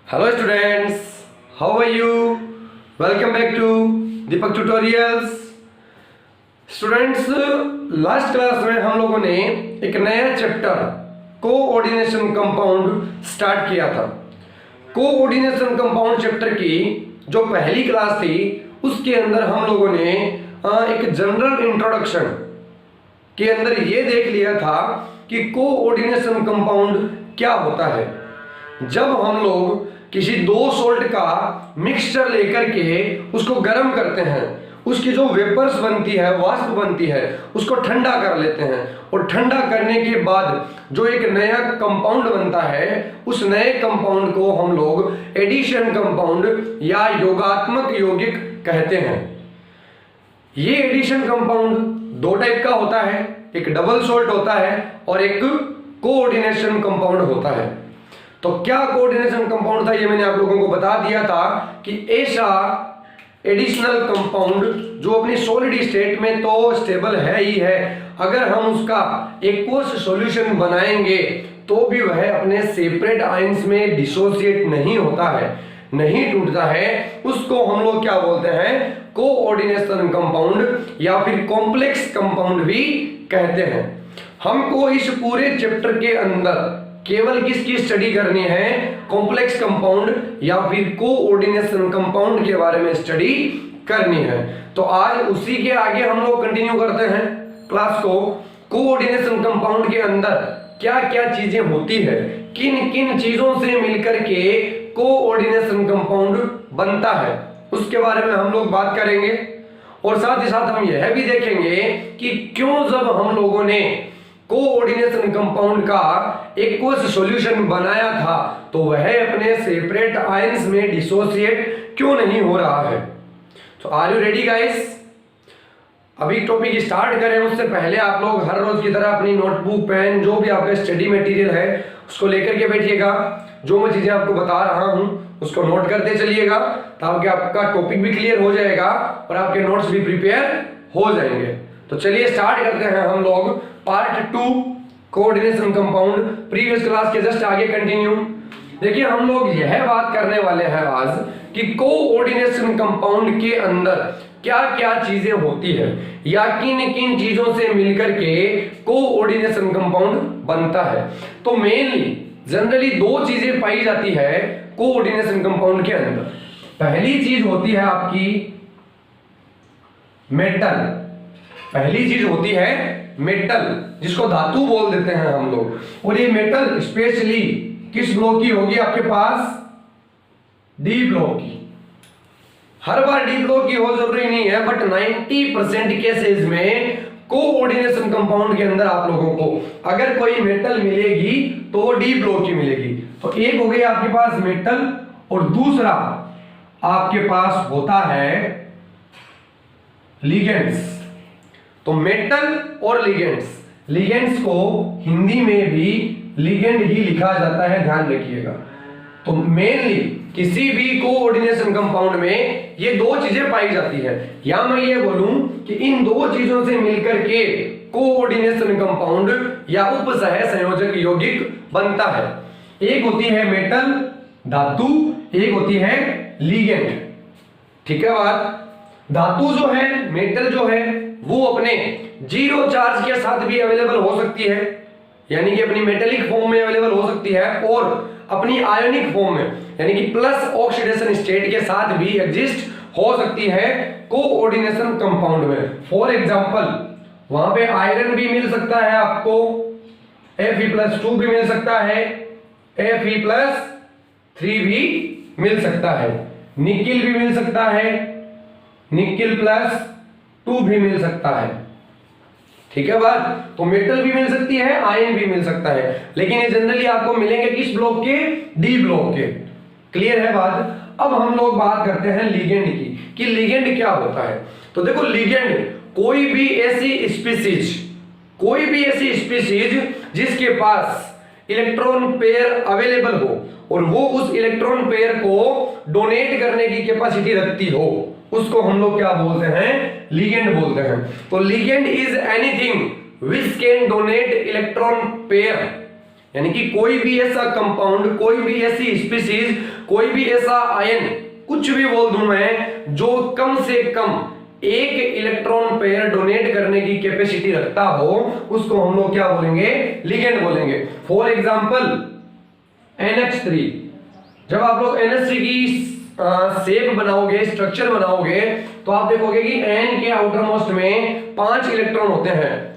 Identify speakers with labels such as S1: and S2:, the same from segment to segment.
S1: Hello students, how are you? Welcome back to Deepak tutorials. Students, last class में हम लोगों ने एक नया चैप्टर कोऑर्डिनेशन कंपाउंड स्टार्ट किया था। कोऑर्डिनेशन कंपाउंड चैप्टर की जो पहली क्लास थी उसके अंदर हम लोगों ने एक जनरल इंट्रोडक्शन के अंदर ये देख लिया था कि कोऑर्डिनेशन कंपाउंड क्या होता है। जब हम लोग किसी दो सोल्ट का मिक्सचर लेकर के उसको गर्म करते हैं, उसकी जो वेपर्स बनती है, वाष्प बनती है, उसको ठंडा कर लेते हैं और ठंडा करने के बाद जो एक नया कंपाउंड बनता है उस नए कंपाउंड को हम लोग एडिशन कंपाउंड या योगात्मक यौगिक कहते हैं। ये एडिशन कंपाउंड दो टाइप का होता है, एक डबल सोल्ट होता है और एक कोऑर्डिनेशन कंपाउंड होता है। तो क्या कोऑर्डिनेशन कंपाउंड था ये मैंने आप लोगों को बता दिया था कि ऐसा एडिशनल कंपाउंड जो अपनी सॉलिड स्टेट में तो स्टेबल है ही है, अगर हम उसका एक्वस सॉल्यूशन बनाएंगे तो भी वह अपने सेपरेट आयंस में डिसोसिएट नहीं होता है, नहीं टूटता है। उसको हम लोग क्या बोलते हैं? कोऑर्डिनेशन कंपाउंड या फिर कॉम्प्लेक्स कंपाउंड भी कहते हैं। हमको इस पूरे चैप्टर के अंदर केवल किसकी स्टडी करनी है? कॉम्प्लेक्स कंपाउंड या फिर कोऑर्डिनेशन कंपाउंड के बारे में स्टडी करनी है। तो आज उसी के आगे हम लोग कंटिन्यू करते हैं क्लास को। कोऑर्डिनेशन कंपाउंड के अंदर क्या क्या चीजें होती है, किन किन चीजों से मिलकर के कोऑर्डिनेशन कंपाउंड बनता है, उसके बारे में हम लोग बात करेंगे। और साथ ही साथ हम यह भी देखेंगे कि क्यों जब हम लोगों ने कोऑर्डिनेशन कंपाउंड का एक्वस सॉल्यूशन बनाया था तो वह अपने सेपरेट आयंस में डिसोसिएट क्यों नहीं हो रहा है। तो आर यू रेडी गाइस? अभी टॉपिक स्टार्ट करें उससे पहले आप लोग हर रोज की तरह अपनी नोटबुक, पेन, जो भी आपका स्टडी मटेरियल है उसको लेकर के बैठिएगा। जो मैं चीजें आपको बता रहा हूं उसको नोट करते चलिएगा ताकि आपका टॉपिक भी क्लियर हो जाएगा और आपके नोट्स भी प्रिपेयर हो जाएंगे। तो चलिए स्टार्ट करते हैं हम लोग part 2 coordination compound. Previous class के जस्ट आगे कंटिन्यू। देखिए हम लोग यह बात करने वाले हैं आज कि कोऑर्डिनेशन कंपाउंड के अंदर क्या क्या चीजें होती है या किन किन चीजों से मिलकर के कोऑर्डिनेशन कंपाउंड बनता है। तो मेनली जनरली दो चीजें पाई जाती है कोऑर्डिनेशन कंपाउंड के अंदर। पहली चीज होती है आपकी मेटल। पहली चीज होती है मेटल, जिसको धातु बोल देते हैं हम लोग। और ये मेटल स्पेशली किस ब्लॉक की होगी आपके पास? डी ब्लॉक की। हर बार डी ब्लॉक की हो जरूरी नहीं है, बट 90% केसेस में कोऑर्डिनेशन कंपाउंड के अंदर आप लोगों को अगर कोई मेटल मिलेगी तो वो डी ब्लॉक की मिलेगी। तो एक हो गई आपके पास मेटल और दूसरा आपके पास होता है लिगेंड्स। तो मेटल और लिगेंड्स, लिगेंड्स को हिंदी में भी लिगेंड ही लिखा जाता है, ध्यान रखिएगा। तो मेनली किसी भी कोऑर्डिनेशन कंपाउंड में ये दो चीजें पाई जाती है, या मैं ये बोलूं कि इन दो चीजों से मिलकर के कोऑर्डिनेशन कंपाउंड या उपसह संयोजक यौगिक बनता है। एक होती है मेटल धातु, एक होती है लिगेंड। ठीक है बात? धातु जो है, मेटल जो है, वो अपने जीरो चार्ज के साथ भी अवेलेबल हो सकती है, यानी कि अपनी मेटेलिक फॉर्म में अवेलेबल हो सकती है, और अपनी आयोनिक फॉर्म में यानी कि प्लस ऑक्सीडेशन स्टेट के साथ भी एग्जिस्ट हो सकती है कोऑर्डिनेशन कंपाउंड में। फॉर एग्जांपल वहां पे आयरन भी मिल सकता है आपको, Fe+2 भी मिल सकता है, Fe+3 भी मिल सकता है, निकिल भी मिल सकता है, Nickel+2 भी मिल सकता है। ठीक है बात? तो मेटल भी मिल सकती है, आयन भी मिल सकता है, लेकिन ये जनरली आपको मिलेंगे किस ब्लॉक के? डी ब्लॉक के। क्लियर है बात? अब हम लोग बात करते हैं लिगेंड की कि लिगेंड क्या होता है। तो देखो लिगेंड कोई भी ऐसी स्पीशीज जिसके पास इलेक्ट्रॉन पेयर अवेलेबल हो और वो उस इलेक्ट्रॉन पेयर को डोनेट करने की कैपेसिटी रखती हो, उसको हम लोग क्या बोलते हैं? लिगेंड बोलते हैं। तो ligand is anything which can donate electron pair, यानी कि कोई भी ऐसा कंपाउंड, कोई भी ऐसी स्पीशीज, कोई भी ऐसा आयन, कुछ भी बोल दूं मैं, जो कम से कम एक इलेक्ट्रॉन पेयर डोनेट करने की कैपेसिटी रखता हो, उसको हम लोग क्या बोलेंगे? लिगेंड बोलेंगे। फॉर एग्जांपल NH3, जब आप लोग NH3 की शेप बनाओगे, स्ट्रक्चर बनाओगे, तो आप देखोगे कि N के आउटर मोस्ट में 5 इलेक्ट्रॉन होते हैं।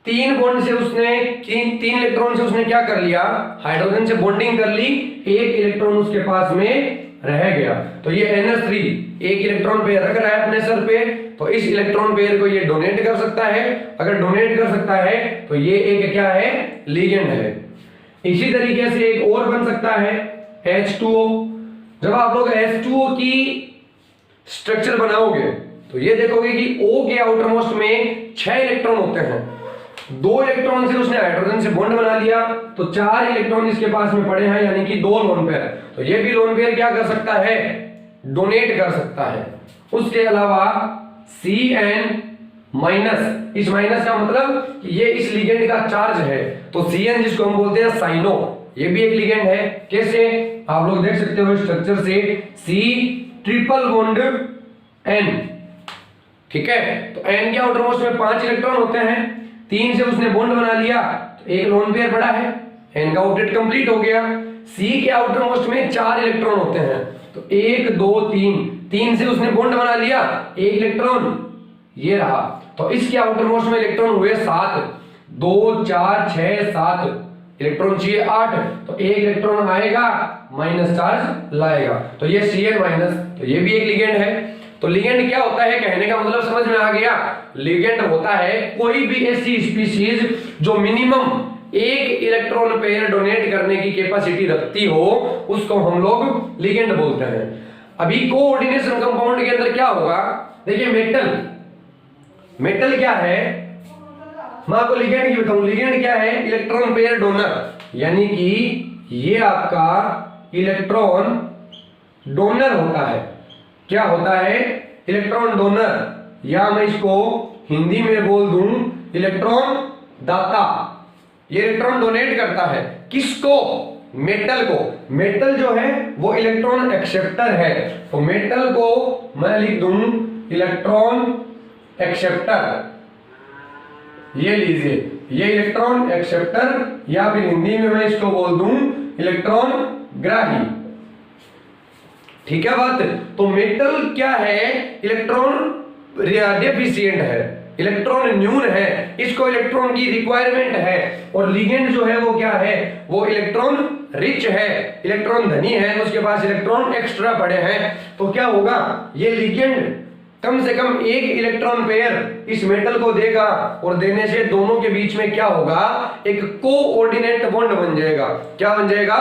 S1: 3 बॉन्ड से उसने 3 इलेक्ट्रॉन से उसने क्या कर लिया? हाइड्रोजन से बॉन्डिंग कर ली, 1 इलेक्ट्रॉन उसके पास में रह गया। तो ये NH3 1 इलेक्ट्रॉन पेयर रख रहा है अपने सर पे, तो इस इलेक्ट्रॉन पेयर को ये डोनेट कर सकता है। अगर डोनेट कर सकता है तो ये एक क्या है? लिगेंड है। इसी तरीके से एक और बन सकता है H2O। जब आप लोग H2O की स्ट्रक्चर बनाओगे तो ये देखोगे कि O के आउटर मोस्ट में 6 इलेक्ट्रॉन होते हैं। 2 इलेक्ट्रॉन से उसने हाइड्रोजन से बॉन्ड बना लिया, तो 4 इलेक्ट्रॉन इसके पास में पड़े हैं, यानी कि 2 लोन पेयर। तो ये भी लोन पेयर क्या कर सकता है? डोनेट कर सकता है। उसके अलावा Cn माइनस, इस माइनस का मतलब कि ये इस लिगेंड का चार्ज है, तो Cn जिसको हम बोलते हैं साइनो, ये भी एक लिगेंड है। कैसे? आप लोग देख सकते हो स्ट्रक्चर से, C ट्रिपल बॉन्ड N, ठीक है। तो N के आउटर मोस्ट में 5 इलेक्ट्रॉन होते हैं, 3 से उसने बॉन्ड बना लिया, तो एक लोन पेयर पड़ा है, N का आउटलेट कंप्लीट हो गया। C के आउटर मोस्ट में 4 इलेक्ट्रॉन होते हैं, तो 1 2 3 से उसने बॉन्ड बना लिया, 1 इलेक्ट्रॉन ये रहा, तो इसके आउटर मोस्ट में इलेक्ट्रॉन हुए 7, 2 4 6 7 इलेक्ट्रॉन चाहिए 8, तो 1 इलेक्ट्रॉन आएगा, माइनस चार्ज लाएगा, तो ये Cn माइनस, तो ये भी एक लिगेंड है। तो लिगेंड क्या होता है? कहने का मतलब समझ में आ गया? लिगेंड होता है कोई भी ऐसी स्पीशीज जो मिनिमम 1 इलेक्ट्रॉन पेयर डोनेट करने की कैपेसिटी रखती हो, उसको हम लोग लिगेंड बोलते हैं। अभी कोऑर्डिनेशन कंपाउंड के अंदर क्या होगा? देखिए मेटल क्या है? मैं आपको लिगेंड की बताऊं। लिगेंड क्या है? इलेक्ट्रॉन पेयर डोनर, यानी कि ये आपका इलेक्ट्रॉन डोनर होता है। क्या होता है? इलेक्ट्रॉन डोनर, या मैं इसको हिंदी में बोल दूं इलेक्ट्रॉन दाता। ये इलेक्ट्रॉन डोनेट करता है किसको? मेटल को। मेटल जो है वो इलेक्ट्रॉन एक्सेप्टर है, तो मेटल को मैं लिख दूं इलेक्ट्रॉन एक्सेप्टर। ये लीजिए, ये इलेक्ट्रॉन एक्सेप्टर, या फिर हिंदी में मैं इसको बोल दूं इलेक्ट्रॉन ग्राही। ठीक है बात? तो मेटल क्या है? इलेक्ट्रॉन डेफिशिएंट है, इलेक्ट्रॉन न्यून है, इसको इलेक्ट्रॉन की रिक्वायरमेंट है। और लिगेंड जो है वो क्या है? वो इलेक्ट्रॉन रिच है, इलेक्ट्रॉन धनी है, उसके पास इलेक्ट्रॉन एक्स्ट्रा पड़े हैं। तो क्या होगा? ये लिगेंड कम से कम 1 इलेक्ट्रॉन पेयर इस मेटल को देगा, और देने से दोनों के बीच में क्या होगा? एक कोऑर्डिनेट बॉन्ड बन जाएगा। क्या बन जाएगा?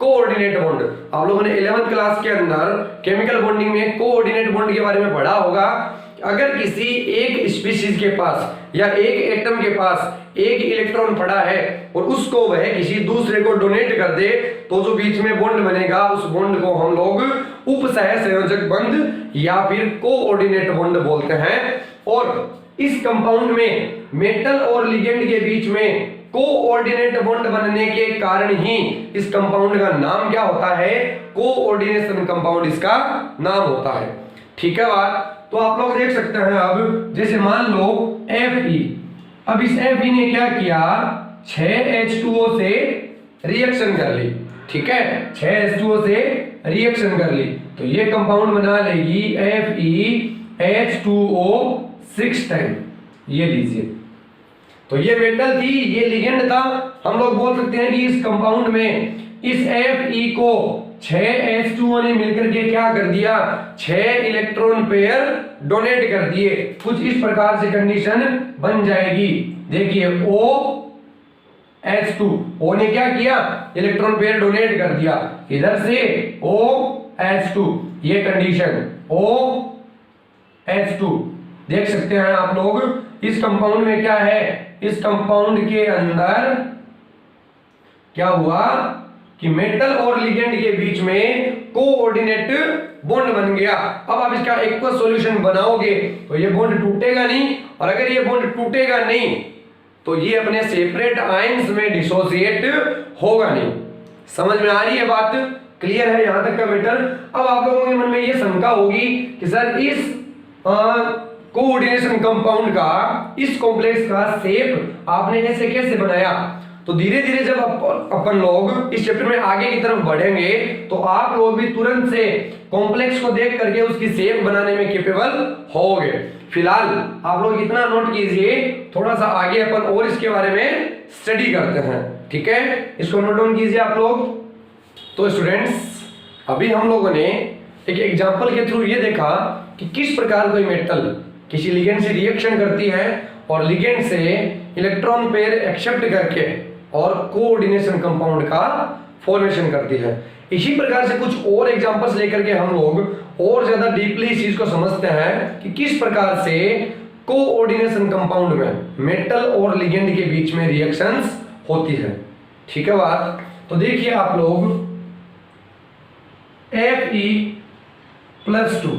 S1: Coordinate bond. आप लोगों ने 11th क्लास के अंदर केमिकल बॉन्डिंग में कोऑर्डिनेट बॉन्ड के बारे में पढ़ा होगा। अगर किसी एक स्पीशीज के पास या एक एटम के पास 1 इलेक्ट्रॉन पड़ा है और उसको वह किसी दूसरे को डोनेट कर दे, तो जो बीच में बॉन्ड बनेगा उस बॉन्ड को हम लोग उपसह संयोजक बंध या फिर कोऑर्डिनेट बॉन्ड बोलते हैं। और इस कंपाउंड में मेटल और लिगेंड के बीच में कोऑर्डिनेट बॉन्ड बनने के कारण ही इस कंपाउंड का नाम क्या होता है? कोऑर्डिनेशन कंपाउंड इसका नाम होता है। ठीक है बात? तो आप लोग देख सकते हैं, अब जैसे मान लो Fe, अब इस Fe ने क्या किया? 6H2O से रिएक्शन कर ली। ठीक है, 6H2O से रिएक्शन कर ली, तो ये कंपाउंड बना लेगी FeH2O 6 टाइम। ये लीजिए, तो ये मेटल थी, ये लिगेंड था। हम लोग बोल सकते हैं कि इस कंपाउंड में इस Fe को 6H2O ने मिलकर के क्या कर दिया? 6 इलेक्ट्रॉन पेयर डोनेट कर दिए। कुछ इस प्रकार से कंडीशन बन जाएगी। देखिए OH2, O ने क्या किया? इलेक्ट्रॉन पेयर डोनेट कर दिया, इधर से OH2, ये कंडीशन OH2 देख सकते हैं आप लोग। इस कंपाउंड में क्या है? इस कंपाउंड के अंदर क्या हुआ कि मेटल और लिगेंड के बीच में कोऑर्डिनेट बॉन्ड बन गया। अब आप इसका एक्वस सॉल्यूशन बनाओगे तो ये बॉन्ड टूटेगा नहीं, और अगर ये बॉन्ड टूटेगा नहीं तो तो ये अपने सेपरेट आयंस में डिसोसिएट होगा नहीं। समझ में आ रही है बात? क्लियर है यहां तक का बेटर? अब आप लोगों के मन में ये शंका होगी कि सर इस कोऑर्डिनेशन कंपाउंड का, इस कॉम्प्लेक्स का शेप आपने ऐसे कैसे बनाया? तो धीरे धीरे जब अपन लोग इस चैप्टर में आगे की तरफ बढ़ेंगे तो आप लोग भी तुरंत से कॉम्प्लेक्स को देख करके उसकी शेप बनाने में कैपेबल होगे। फिलहाल आप लोग इतना नोट कीजिए, थोड़ा सा आगे अपन और इसके बारे में स्टडी करते हैं, ठीक है? इसको नोट डाउन कीजिए आप लोग। तो स्टूडेंट्स, अभी हम लोगों ने एक एग्जांपल के थ्रू ये देखा कि किस प्रकार कोई मेटल किसी लिगेंड से रिएक्शन करती है और लिगेंड से इलेक्ट्रॉन पेयर एक्सेप्ट करके और कोऑर्डिनेशन कंपाउंड का फॉर्मेशन करती है। इसी प्रकार से कुछ और एग्जांपल्स लेकर के हम लोग और ज्यादा डीपली इस चीज को समझते हैं कि किस प्रकार से कोऑर्डिनेशन कंपाउंड में मेटल और लिगेंड के बीच में रिएक्शंस होती है। ठीक है बात? तो देखिए आप लोग Fe+2,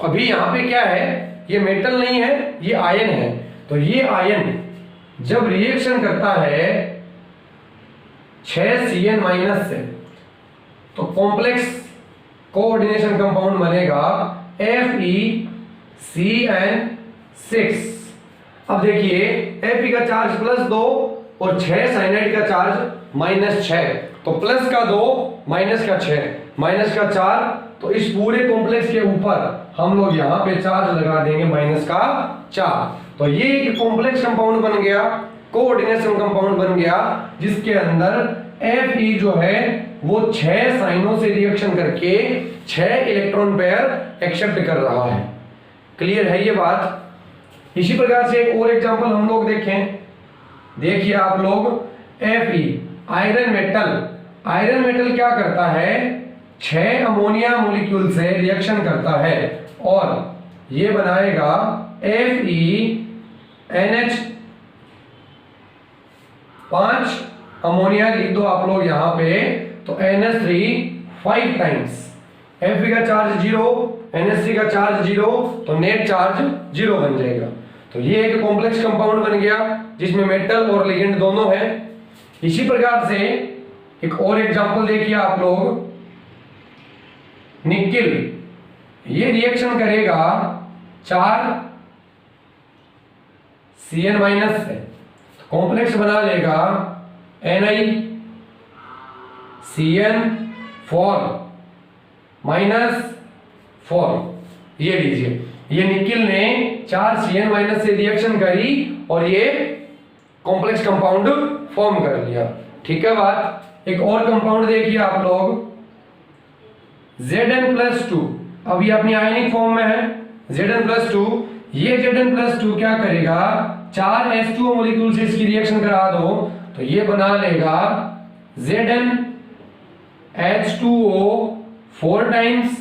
S1: अभी यहां पे क्या है, ये मेटल नहीं है, ये आयन है। तो ये आयन जब रिएक्शन करता है 6Cn- से, तो कॉम्प्लेक्स कोऑर्डिनेशन कंपाउंड बनेगा FeCN6। अब देखिए Fe का चार्ज +2 और 6 साइनाइड का चार्ज -6, तो प्लस का 2 माइनस का 6 माइनस का 4, तो इस पूरे कॉम्प्लेक्स के ऊपर हम लोग यहाँ पे चार्ज लगा देंगे -4। तो ये एक कॉम्प्लेक्स कंपाउंड बन गया, कोऑर्डिनेशन कंपाउंड बन गया, जिसके अंदर Fe जो है वो 6 साइनों से रिएक्शन करके 6 इलेक्ट्रॉन पेयर एक्सेप्ट कर रहा है। क्लियर है ये बात? इसी प्रकार से एक और एग्जांपल हम लोग देखें। देखिए आप लोग Fe आयरन मेटल क्या करता है, 6 अमोनिया मॉलिक्यूल से रिएक्शन करता है और ये बनाएगा FeNH, 5 अमोनिया लिख दो आप लोग यहाँ पे, तो NH3 5 टाइम्स। Fe का चार्ज 0, NH3 का चार्ज 0, तो नेट चार्ज 0 बन जाएगा। तो ये एक कॉम्प्लेक्स कंपाउंड बन गया जिसमें मेटल और लिगेंड दोनों है। इसी प्रकार से एक और एग्जांपल देखिए आप लोग, निकिल, ये रिएक्शन करेगा 4 Cn- से, कॉम्प्लेक्स बना लेगा NiCN4 -4। ये लीजिए, ये निकिल ने 4 Cn- से रिएक्शन करी और ये कॉम्प्लेक्स कंपाउंड फॉर्म कर लिया। ठीक है बात? एक और कंपाउंड देखिए आप लोग, Zn+2, अब ये अपनी आयनिक फॉर्म में है Zn+2। ये Zn+2 क्या करेगा, 4 H2O मॉलिक्यूल से इसकी रिएक्शन करा दो, तो ये बना लेगा ZnH2O 4 टाइम्स।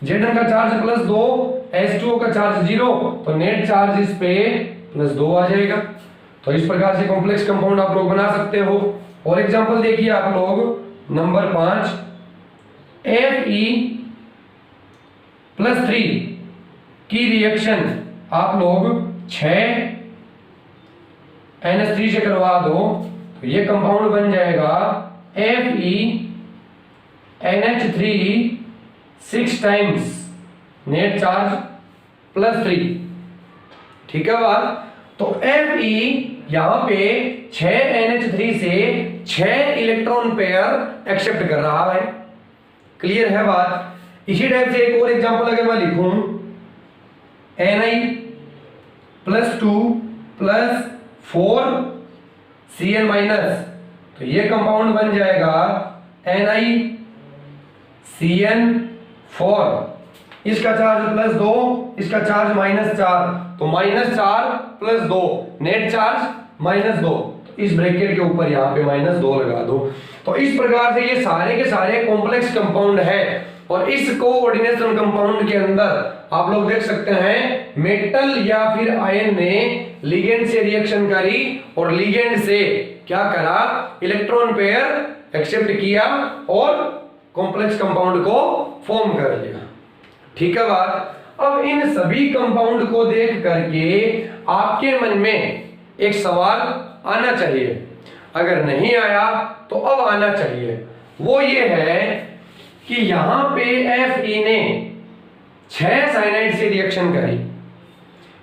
S1: Zn का चार्ज +2, H2O का चार्ज 0, तो नेट चार्ज इस पे +2 आ जाएगा। तो इस प्रकार से कॉम्प्लेक्स कंपाउंड आप लोग बना सकते हो। और एग्जांपल देखिए आप लोग, नंबर 5, Fe+3 की रिएक्शन आप लोग 6 NH3 से करवा दो, तो ये कंपाउंड बन जाएगा FeNH3 6 टाइम्स, नेट चार्ज +3। ठीक है बात? तो Fe यहां पे 6 NH3 से 6 इलेक्ट्रॉन पेयर एक्सेप्ट कर रहा है। क्लियर है बात? इसी टाइप से एक और एग्जांपल अगर मैं लिखूं, Ni+2 +4 Cn-, तो ये कंपाउंड बन जाएगा NiCN4। इसका चार्ज +2, इसका चार्ज -4, तो -4 +2, नेट चार्ज -2, तो इस ब्रैकेट के ऊपर यहाँ पे -2 लगा दो। तो इस प्रकार से ये सारे के सारे कॉम्प्लेक्स कंपाउंड है। और इस कोऑर्डिनेशन कंपाउंड के अंदर आप लोग देख सकते हैं मेटल या फिर आयन ने लिगेंड से रिएक्शन करी और लिगेंड से क्या करा, इलेक्ट्रॉन पेयर एक्सेप्ट किया और कॉम्प्लेक्स कंपाउंड को फॉर्म कर लिया। ठीक है बात? अब इन सभी कंपाउंड को देख करके आपके मन में एक सवाल आना चाहिए, अगर नहीं आया तो अब आना चाहिए। वो ये है कि यहां पे Fe ने 6 साइनाइड से रिएक्शन करी,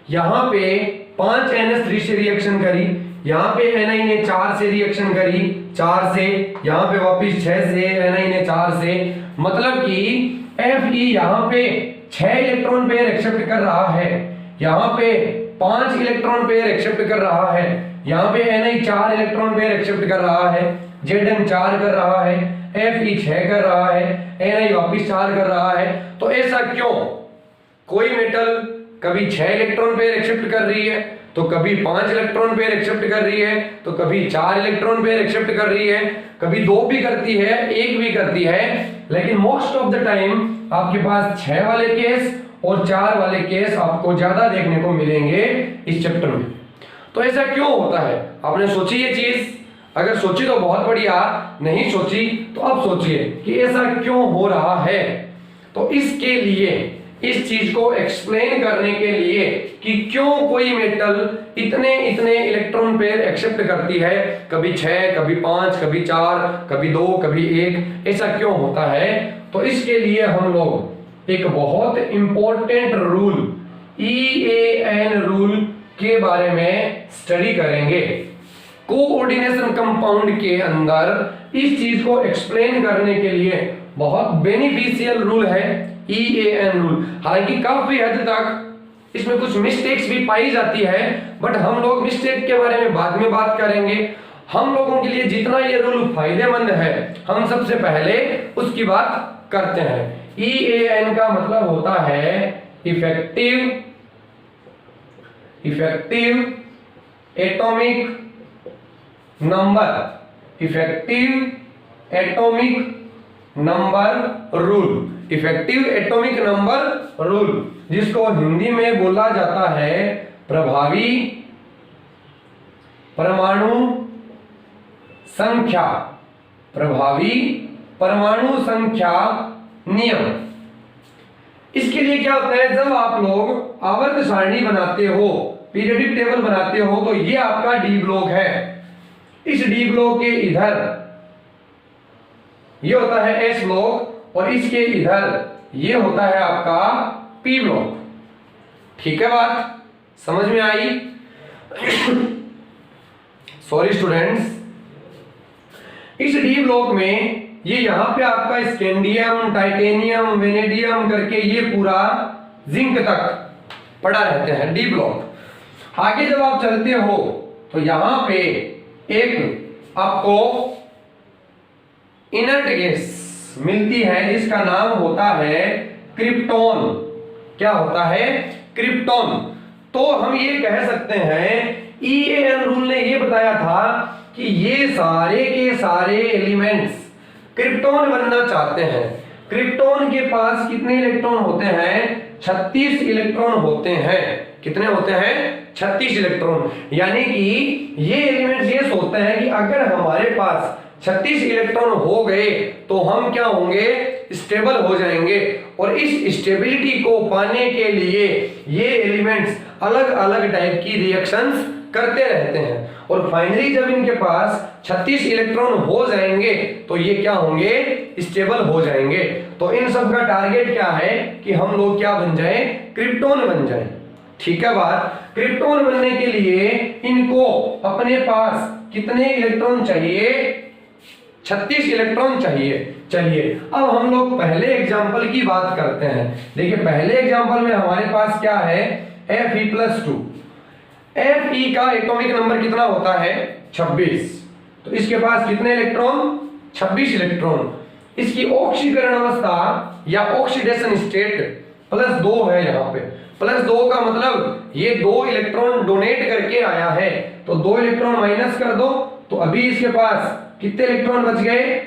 S1: यहां पे 5 NH3 से रिएक्शन करी, यहां पे Ni ने 4 से रिएक्शन करी, 4 से, यहां पे वापस 6 से, Ni ने 4 से, मतलब कि Fe यहां पे 6 इलेक्ट्रॉन पेयर एक्सेप्ट कर रहा है, यहां पे 5 इलेक्ट्रॉन पेयर एक्सेप्ट कर रहा है, यहां पे Ni 4 इलेक्ट्रॉन पेयर एक्सेप्ट कर रहा है, Zn 4 कर रहा है, Fe 6 कर रहा है, Ni वापस 4 कर रहा है। तो ऐसा क्यों? कोई मेटल कभी 6 इलेक्ट्रॉन पेयर एक्सेप्ट कर रही है, तो कभी 5 इलेक्ट्रॉन पेयर एक्सेप्ट कर रही है, तो कभी 4 इलेक्ट्रॉन पेयर एक्सेप्ट कर रही है, कभी 2 भी करती है, 1 भी करती है, लेकिन मोस्ट ऑफ द टाइम आपके पास 6 वाले केस और 4 वाले केस आपको ज्यादा देखने को मिलेंगे इस चैप्टर में। तो ऐसा क्यों होता है? आपने सोची ये चीज? अगर सोची तो बहुत बढ़िया, नहीं सोची तो अब सोचिए कि ऐसा क्यों हो रहा है। तो इसके लिए, इस चीज को एक्सप्लेन करने के लिए कि क्यों कोई मेटल इतने इतने इलेक्ट्रॉन पेयर एक्सेप्ट करती है, कभी 6, कभी 5, कभी 4, कभी 2, कभी 1, ऐसा क्यों होता है, तो इसके लिए हम लोग एक बहुत इंपॉर्टेंट रूल, EAN रूल के बारे में स्टडी करेंगे। कोऑर्डिनेशन कंपाउंड के अंदर इस चीज को एक्सप्लेन करने के लिए बहुत बेनिफिशियल रूल है EAN रूल। हालांकि काफी हद तक इसमें कुछ मिस्टेक्स भी पाई जाती है, बट हम लोग मिस्टेक के बारे में बाद में बात करेंगे। हम लोगों के लिए जितना ये रूल फायदेमंद है, हम सबसे पहले उसकी बात करते हैं। EAN का मतलब होता है effective atomic number, effective atomic number rule, effective atomic number rule, जिसको हिंदी में बोला जाता है प्रभावी परमाणु संख्या, प्रभावी परमाणु संख्या नियम। इसके लिए क्या होता है, जब आप लोग आवर्त सारणी बनाते हो, पीरियोडिक टेबल बनाते हो, तो ये आपका डी ब्लॉक है। इस डी ब्लॉक के इधर ये होता है एस ब्लॉक और इसके इधर ये होता है आपका पी ब्लॉक। ठीक है, बात समझ में आई? सॉरी स्टूडेंट्स, इस डी ब्लॉक में ये यहां पे आपका स्कैंडियम, टाइटेनियम, वेनेडियम करके ये पूरा जिंक तक पड़ा रहते हैं डी ब्लॉक। आगे जब आप चलते हो तो यहां पे एक आपको इनर्ट गैस मिलती है जिसका नाम होता है क्रिप्टॉन। क्या होता है? क्रिप्टॉन। तो हम ये कह सकते हैं EAN रूल ने ये बताया था कि ये सारे के सारे एलिमेंट्स क्रिप्टॉन बनना चाहते हैं। क्रिप्टॉन के पास कितने इलेक्ट्रॉन होते हैं? 36 इलेक्ट्रॉन होते हैं। कितने होते हैं? 36 इलेक्ट्रॉन। यानी कि ये एलिमेंट्स ये सोचते हैं कि अगर हमारे पास 36 इलेक्ट्रॉन हो गए तो हम क्या होंगे? स्टेबल हो जाएंगे। और इस स्टेबिलिटी को पाने के लिए ये एलिमेंट्स अलग अलग टाइप की रिएक्शंस करते रहते हैं और फाइनली जब इनके पास 36 इलेक्ट्रॉन हो जाएंगे तो ये क्या होंगे? स्टेबल हो जाएंगे। तो इन सब का टारगेट क्या है कि हम लोग क्या बन जाएं? क्रिप्टॉन बन जाएं। ठीक है बात? क्रिप्टॉन बनने के लिए इनको अपने पास कितने इलेक्ट्रॉन चाहिए? 36 इलेक्ट्रॉन चाहिए। चलिए अब हम लोग पहले एग्जांपल की बात करते हैं। देखिए पहले एग्जांपल में हमारे पास क्या है? Fe+2। Fe का एटॉमिक नंबर कितना होता है? 26। तो इसके पास कितने इलेक्ट्रॉन? 26 इलेक्ट्रॉन। इसकी ऑक्सीकरण अवस्था या ऑक्सीडेशन स्टेट +2 है। यहाँ पे +2 का मतलब ये 2 इलेक्ट्रॉन डोनेट करके आया है, तो 2 इलेक्ट्रॉन माइनस कर दो तो अभी इसके पास कितने इलेक्ट्रॉन बच गए?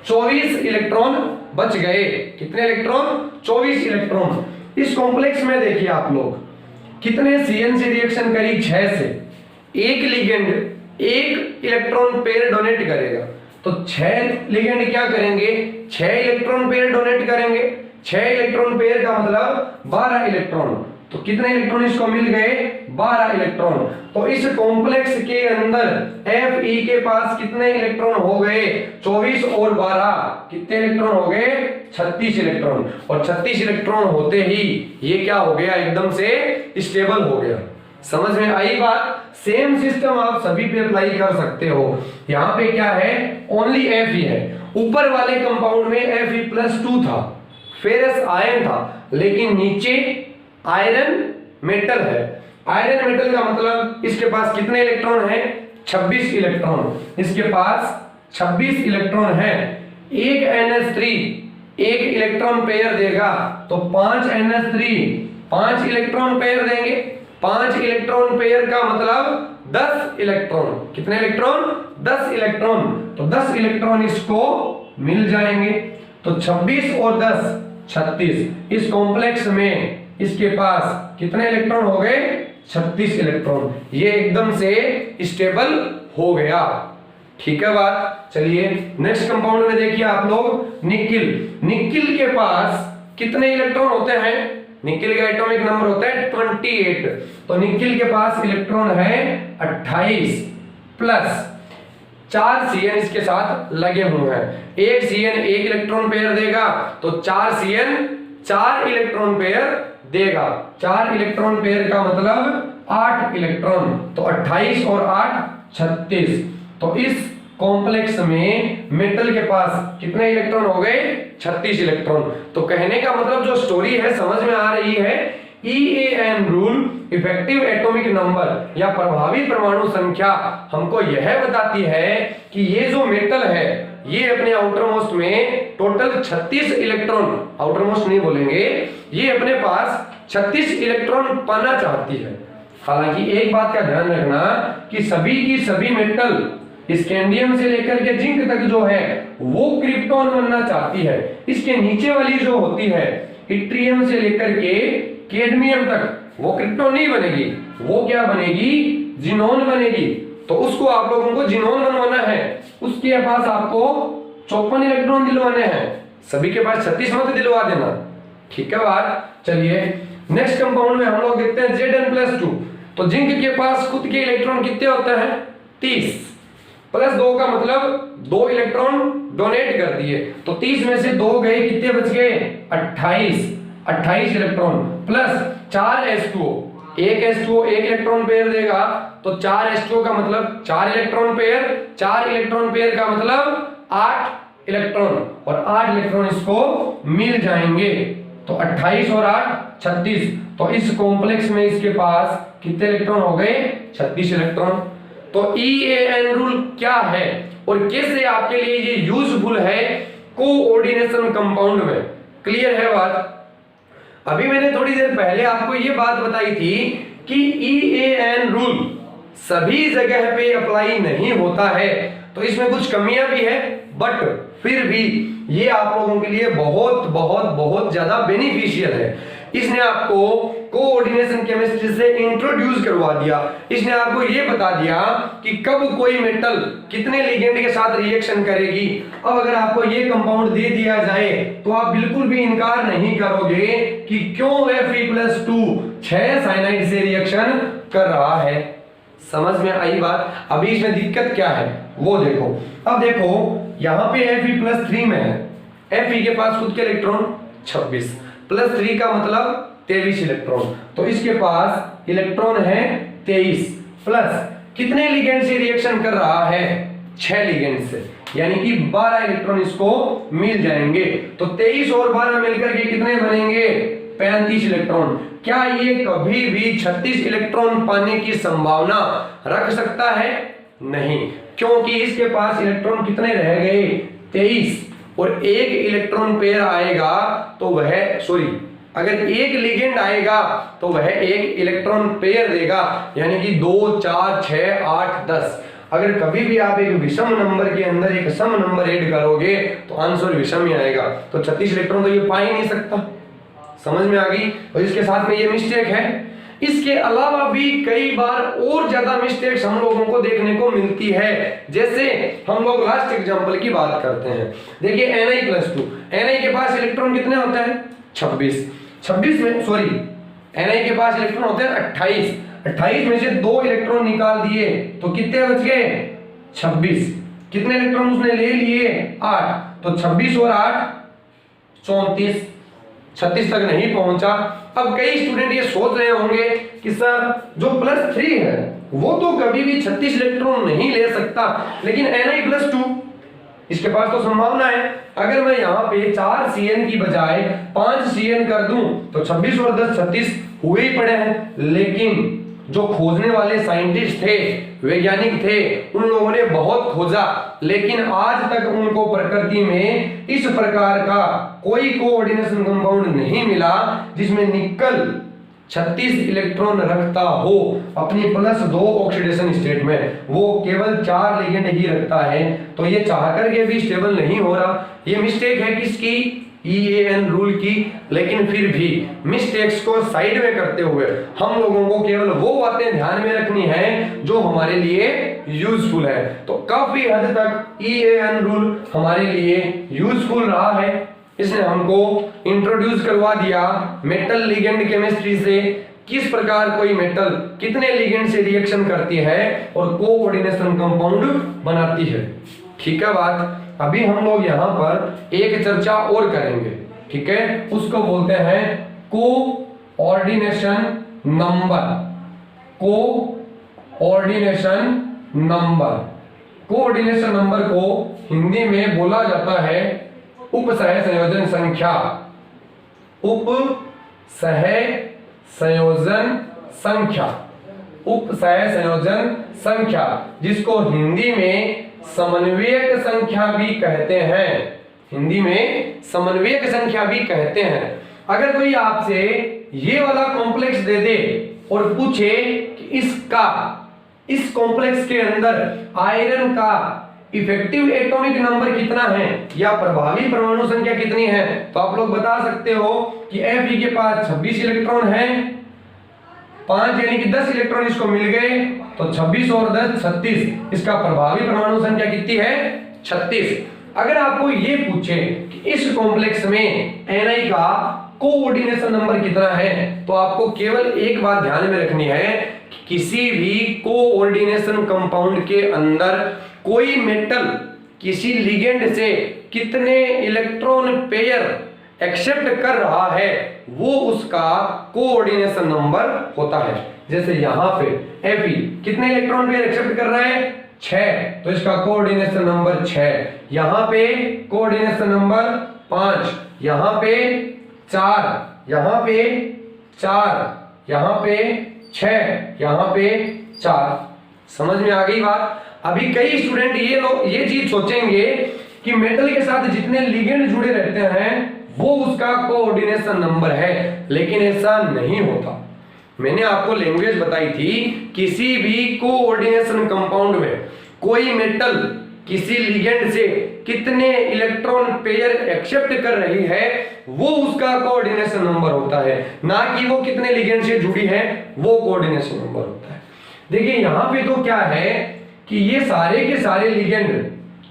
S1: 24 इलेक्ट्रॉन बच गए। कितने इलेक्ट्रॉन? 24 इलेक्ट्रॉन। इस कॉम्प्लेक्स में देखिए आप लोग कितने CN से रिएक्शन करी? 6 से। एक लिगेंड 1 इलेक्ट्रॉन पेयर डोनेट करेगा, तो 6 लिगेंड क्या करेंगे? 6 इलेक्ट्रॉन पेयर डोनेट करेंगे। 6 इलेक्ट्रॉन पेयर का मतलब 12 इलेक्ट्रॉन। तो कितने इलेक्ट्रॉन इसको मिल गए? 12 इलेक्ट्रॉन। तो इस कॉम्प्लेक्स के अंदर Fe के पास कितने इलेक्ट्रॉन हो गए? 24 और 12 कितने इलेक्ट्रॉन हो गए? 36 इलेक्ट्रॉन। और 36 इलेक्ट्रॉन होते ही ये क्या हो गया? एकदम से स्टेबल हो गया। समझ में आई बात? सेम सिस्टम आप सभी पे अप्लाई कर सकते हो। यहाँ पे क्या है? ओनली Fe है। ऊपर वाले कंपाउंड में Fe+2 था, फेरस आयन था, लेकिन नीचे आयरन मेटल है। आयरन मेटल का मतलब इसके पास कितने इलेक्ट्रॉन है? 26 इलेक्ट्रॉन। इसके पास 26 इलेक्ट्रॉन है। एक NH3 एक इलेक्ट्रॉन पेयर देगा तो 5 NH3 5 इलेक्ट्रॉन पेयर देंगे। 5 इलेक्ट्रॉन पेयर का मतलब 10 इलेक्ट्रॉन। कितने इलेक्ट्रॉन? 10 इलेक्ट्रॉन। तो 10 इलेक्ट्रॉन इसको मिल जाएंगे। तो 26 और 10 36। इस कॉम्प्लेक्स में इसके पास कितने इलेक्ट्रॉन हो गए? 36 इलेक्ट्रॉन। ये एकदम से स्टेबल हो गया। ठीक है बात? चलिए नेक्स्ट कंपाउंड में देखिए आप लोग, निकिल। निकिल के पास कितने इलेक्ट्रॉन होते हैं? निकिल का एटॉमिक नंबर होता है 28। तो निकिल के पास इलेक्ट्रॉन है 28 प्लस 4 Cn इसके साथ लगे हुए हैं। एक Cn एक इलेक्ट्रॉन पेयर देगा तो 4 Cn 4 इलेक्ट्रॉन पेयर देगा। 4 इलेक्ट्रॉन पेयर का मतलब 8 इलेक्ट्रॉन। तो 28 और 8 36। तो इस कॉम्प्लेक्स में मेटल के पास कितने इलेक्ट्रॉन हो गए? 36 इलेक्ट्रॉन। तो कहने का मतलब जो स्टोरी है समझ में आ रही है। EAN rule, effective atomic number या प्रभावी परमाणु संख्या, हमको यह बताती है कि ये जो मेटल है ये अपने आउटर मोस्ट में टोटल 36 इलेक्ट्रॉन, आउटर मोस्ट नहीं बोलेंगे, ये अपने पास 36 इलेक्ट्रॉन पाना चाहती है। हालांकि एक बात का ध्यान रखना कि सभी की सभी मेटल स्कैंडियम से लेकर के जिंक तक जो है वो क्रिप्टॉन बनना चाहती है। इसके नीचे वाली जो होती है इट्रियम से लेकर के कैडमियम तक वो क्रिप्टॉन नहीं बनेगी, वो क्या बनेगी? जिनोन बनेगी। तो उसको आप लोगों को जिनोन बनवाना है। उसके पास आपको 54 इलेक्ट्रॉन दिलवाने हैं। सभी के पास 36 मत दिलवा देना। ठीक है बात? चलिए नेक्स्ट कंपाउंड में हम लोग देखते हैं Zn+2। तो जिंक के पास खुद के इलेक्ट्रॉन कितने होते हैं? 30 प्लस 2 का मतलब 2 इलेक्ट्रॉन डोनेट कर दिए। तो 30 में से 2 गए, कितने बच गए? 28 इलेक्ट्रॉन प्लस 4 H2O। एक H2O एक इलेक्ट्रॉन पेयर देगा तो 4 H2O का मतलब 4 इलेक्ट्रॉन पेयर। 4 इलेक्ट्रॉन पेयर का मतलब 8 इलेक्ट्रॉन, और 8 इलेक्ट्रॉन इसको मिल जाएंगे। तो 28 और 8 36। तो इस कॉम्प्लेक्स में इसके पास कितने इलेक्ट्रॉन हो गए? 36 इलेक्ट्रॉन। तो EAN रूल क्या है और कैसे आपके लिए ये यूजफुल है कोऑर्डिनेशन कंपाउंड में? क्लियर है बात? अभी मैंने थोड़ी देर पहले आपको ये बात बताई थी कि EAN रूल सभी जगह पे अप्लाई नहीं होता है, तो इसमें कुछ कमियां भी है, बट फिर भी ये आप लोगों के लिए बहुत बहुत बहुत ज्यादा बेनिफिशियल है। इसने आपको कोऑर्डिनेशन केमिस्ट्री से इंट्रोड्यूस करवा दिया। इसने आपको ये बता दिया कि कब कोई मेटल कितने लिगेंड के साथ रिएक्शन करेगी। अब अगर आपको ये कंपाउंड दे दिया जाए तो आप बिल्कुल भी इनकार नहीं करोगे कि क्यों Fe+2 6 साइनाइड से रिएक्शन कर रहा है। समझ में आई बात? अभी इसमें दिक्कत क्या है वो देखो। अब देखो यहाँ पे Fe+3 में है, Fe के पास खुद के इलेक्ट्रॉन 26 प्लस 3 का मतलब 23 इलेक्ट्रॉन। तो इसके पास इलेक्ट्रॉन है 23 प्लस कितने लिगेंड से रिएक्शन कर रहा है? 6 लिगेंड से, यानी कि 12 इलेक्ट्रॉन इसको मिल जाएंगे। तो 23 और 12 मिलकर के कितने बनेंगे? 35 इलेक्ट्रॉन। क्या ये कभी भी 36 इलेक्ट्रॉन पाने की संभावना रख सकता है? नहीं, क्योंकि इसके पास इलेक्ट्रॉन कितने रह गए? 23, और एक इलेक्ट्रॉन पेयर आएगा तो वह अगर एक लिगेंड आएगा तो वह एक इलेक्ट्रॉन पेयर देगा, यानी कि 2 4 6 8 10। अगर कभी भी आप एक विषम नंबर के अंदर एक सम नंबर ऐड करोगे तो आंसर विषम ही आएगा। तो 36 इलेक्ट्रॉन तो ये पा ही नहीं सकता। समझ में आ गई? और इसके साथ में ये मिस्टेक है। इसके अलावा भी कई बार और ज्यादा मिस्टेक्स हम लोगों को देखने को मिलती है। जैसे हम लोग लास्ट एग्जांपल की बात करते हैं। देखिए Ni+2, Ni के पास इलेक्ट्रॉन कितने होते हैं? 26 में Ni के पास इलेक्ट्रॉन होते हैं 28। 28 में से 2 इलेक्ट्रॉन निकाल दिए तो कितने बच गए? 26। कितने इलेक्ट्रॉन उसने ले लिए? 8। तो 26 और 8 34, 36 तक नहीं पहुंचा। अब कई स्टूडेंट ये सोच रहे होंगे कि सर जो +3 है वो तो कभी भी 36 इलेक्ट्रॉन नहीं ले सकता, लेकिन Ni+2 इसके पास तो संभावना है। अगर मैं यहाँ पे 4 Cn की बजाय 5 Cn कर दूं तो 26 और 10 36 हुए ही पड़े हैं। लेकिन जो खोजने वाले साइंटिस्ट थे, वैज्ञानिक थे, उन लोगों ने बहुत खोजा, लेकिन आज तक उनको प्रकृति में इस प्रकार का कोई कोऑर्डिनेशन कंपाउंड नहीं मिला जिसमें निकल 36 इलेक्ट्रॉन रखता हो अपनी +2 ऑक्सीडेशन स्टेट में। वो केवल 4 लिगेंड ही रखता है। तो ये चाह करके भी स्टेबल नहीं हो रहा। ये मिस्टेक है किसकी? EAN रूल की। लेकिन फिर भी मिस्टेक्स को साइड में करते हुए हम लोगों को केवल वो बातें ध्यान में रखनी है जो हमारे लिए यूजफुल है। तो काफी हद तक EAN रूल हमारे लिए यूजफुल रहा है। इसने हमको इंट्रोड्यूस करवा दिया मेटल लिगेंड केमिस्ट्री से, किस प्रकार कोई मेटल कितने लिगेंड से रिएक्शन करती है और कोऑर्डिनेशन कंपाउंड बनाती है। ठीक है बात। अभी हम लोग यहाँ पर एक चर्चा और करेंगे, ठीक है, उसको बोलते हैं coordination number. Coordination number, coordination number को हिंदी में बोला जाता है उपसह संयोजन संख्या। उपसह संयोजन संख्या, उपसह संयोजन संख्या, जिसको हिंदी में समन्वयक संख्या भी कहते हैं। हिंदी में समन्वयक संख्या भी कहते हैं। अगर कोई आपसे ये वाला कॉम्प्लेक्स दे दे और पूछे कि इस कॉम्प्लेक्स के अंदर आयरन का इफेक्टिव एटॉमिक नंबर कितना है या प्रभावी परमाणु संख्या कितनी है, तो आप लोग बता सकते हो कि Fe के पास 26 इलेक्ट्रॉन है, 5 यानी कि 10 इलेक्ट्रॉन इसको मिल गए, तो 26 और 10 36। इसका प्रभावी परमाणु संख्या कितनी है? 36। अगर आपको ये पूछे कि इस कॉम्प्लेक्स में Ni का कोऑर्डिनेशन नंबर कितना है, तो आपको केवल एक बात ध्यान में रखनी है कि किसी भी कोऑर्डिनेशन कंपाउंड के अंदर कोई मेटल किसी लिगेंड से कितने इलेक्ट्रॉन पेयर एक्सेप्ट कर रहा है वो उसका कोऑर्डिनेशन नंबर होता है। जैसे यहाँ पे Fe कितने इलेक्ट्रॉन पेयर एक्सेप्ट कर रहा है? 6, तो इसका कोऑर्डिनेशन नंबर 6। यहाँ पे कोऑर्डिनेशन नंबर 5, यहाँ पे 4, यहाँ पे 4, यहाँ पे 6, यहाँ पे 4। समझ में आ गई बात? अभी कई स्टूडेंट ये चीज सोचेंगे कि मेटल के साथ जितने लिगेंड जुड़े रहते हैं वो उसका कोऑर्डिनेशन नंबर है, लेकिन ऐसा नहीं होता। मैंने आपको लैंग्वेज बताई थी, किसी भी कोऑर्डिनेशन कंपाउंड में कोई मेटल किसी लिगेंड से कितने इलेक्ट्रॉन पेयर एक्सेप्ट कर रही है वो उसका कोऑर्डिनेशन नंबर होता है, ना कि वो कितने लिगेंड से जुड़ी है वो कोऑर्डिनेशन नंबर होता है। देखिए यहाँ पे तो क्या है कि ये सारे के सारे लिगेंड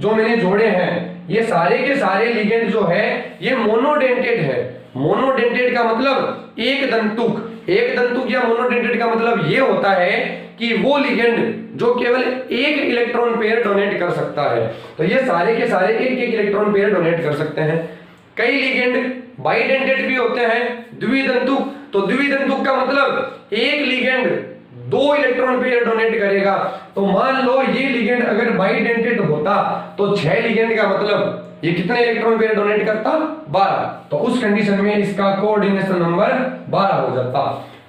S1: जो मैंने जोड़े हैं, ये सारे के सारे लिगेंड जो है ये मोनोडेंटेड है। मोनोडेंटेड का मतलब एक दंतुक या मोनोडेंटेड का मतलब ये होता है कि वो लिगेंड जो केवल एक इलेक्ट्रॉन पेयर डोनेट कर सकता है। तो ये सारे के सारे एक इलेक्ट्रॉन पेयर डोनेट कर सकते हैं। कई लिगेंड बाइडेंटेड भी होते हैं, द्विदंतुक। तो द्विदंतुक का मतलब एक लिगेंड 2 इलेक्ट्रॉन पेयर डोनेट करेगा। तो मान लो ये लिगेंड अगर बाइडेंटेड होता तो 6 लिगेंड का मतलब ये कितने इलेक्ट्रॉन पेयर डोनेट करता? 12। तो उस कंडीशन में इसका कोऑर्डिनेशन नंबर 12 हो जाता।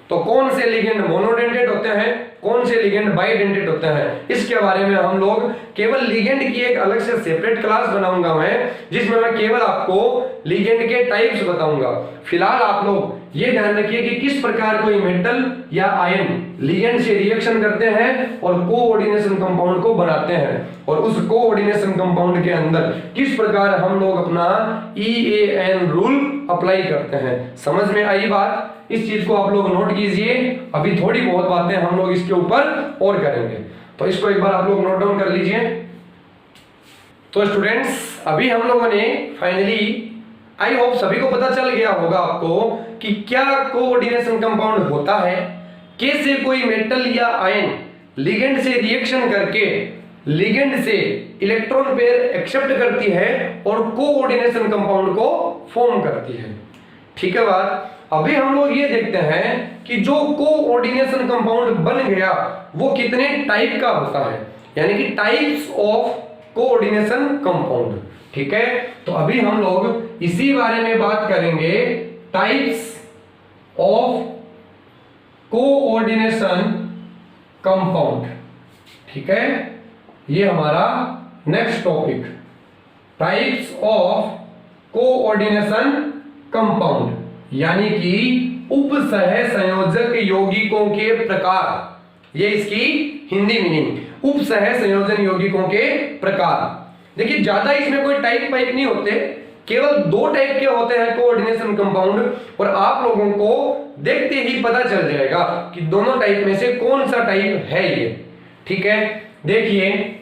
S1: तो कौन से लिगेंड मोनोडेंटेड होते हैं, कौन से लिगेंड बाइडेंटेड होते हैं, इसके बारे में हम लोग केवल लिगेंड की एक अलग से सेपरेट क्लास बनाऊंगा मैं, जिसमें मैं केवल आपको लिगेंड के टाइप्स बताऊंगा। फिलहाल आप लोग ये ध्यान रखिए कि किस प्रकार कोई मेटल या आयन लिगेंड से रिएक्शन करते हैं और कोऑर्डिनेशन कंपाउंड को बनाते हैं, और उस कोऑर्डिनेशन कंपाउंड के अंदर किस प्रकार हम लोग अपना EAN रूल अप्लाई करते हैं। समझ में आई बात? इस चीज को आप लोग नोट कीजिए। अभी थोड़ी बहुत बातें हम लोग इसके ऊपर और करेंगे, तो इसको एक बार आप लोग नोट डाउन कर लीजिए। तो स्टूडेंट्स, अभी हम लोगों ने फाइनली, आई होप सभी को पता चल गया होगा आपको कि क्या कोऑर्डिनेशन कंपाउंड होता है, के से कोई मेटल या आयन लिगेंड से रिएक्शन करके लिगेंड से इलेक्ट्रॉन पेयर एक्सेप्ट करती है और कोऑर्डिनेशन कंपाउंड को फॉर्म करती है। ठीक है बात। अभी हम लोग ये देखते हैं कि जो कोऑर्डिनेशन कंपाउंड बन गया वो कितने टाइप का होता है, यानी कि टाइप्स ऑफ कोऑर्डिनेशन कंपाउंड। ठीक है, तो अभी हम लोग इसी बारे में बात करेंगे, टाइप्स ऑफ कोऑर्डिनेशन कंपाउंड। ठीक है, ये हमारा next topic, types of coordination compound, यानी कि उपसह संयोजक यौगिकों के प्रकार। ये इसकी हिंदी मीनिंग, उपसह संयोजन यौगिकों के प्रकार। देखिए ज्यादा इसमें कोई टाइप पाइप नहीं होते, केवल 2 टाइप के होते हैं कोऑर्डिनेशन कंपाउंड, और आप लोगों को देखते ही पता चल जाएगा कि दोनों टाइप में से कौन सा टाइप है ये। ठीक है, देखिए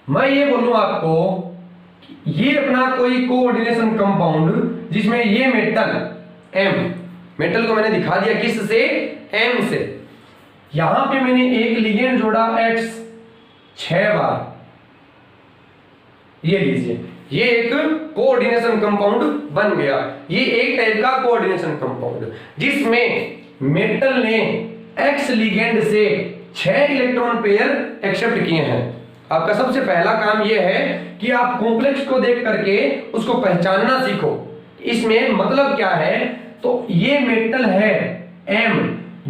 S1: मैं ये बोलूं आपको, ये अपना कोई कोऑर्डिनेशन कंपाउंड जिसमें ये मेटल M, मेटल को मैंने दिखा दिया किस से, M से। यहां पे मैंने एक लिगेंड जोड़ा X 6 बार, ये लीजिए, ये एक कोऑर्डिनेशन कंपाउंड बन गया। ये एक टाइप का कोऑर्डिनेशन कंपाउंड जिसमें मेटल ने X लिगेंड से 6 इलेक्ट्रॉन पेयर एक्सेप्ट किए हैं। आपका सबसे पहला काम यह है कि आप कॉम्प्लेक्स को देख करके उसको पहचानना सीखो, इसमें मतलब क्या है। तो ये मेटल है M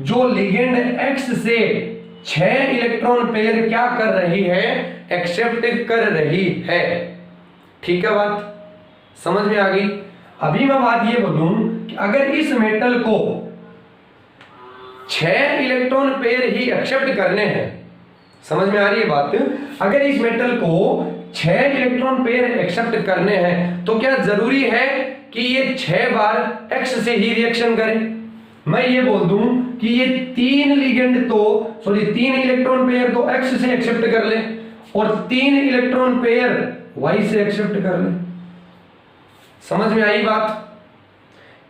S1: जो लिगेंड X से 6 इलेक्ट्रॉन पेयर क्या कर रही है, एक्सेप्ट कर रही है। ठीक है, बात समझ में आ गई। अभी मैं बात ये बोलूं कि अगर इस मेटल को 6 इलेक्ट्रॉन पेयर ही एक्सेप्ट करने हैं, समझ में आ रही है बात। अगर इस मेटल को 6 इलेक्ट्रॉन पेयर एक्सेप्ट करने हैं तो क्या जरूरी है कि ये 6 बार X से ही रिएक्शन करे। मैं ये बोल दूं कि ये 3 इलेक्ट्रॉन पेयर तो X से एक्सेप्ट कर ले और 3 इलेक्ट्रॉन पेयर Y से एक्सेप्ट कर ले। समझ में आई बात।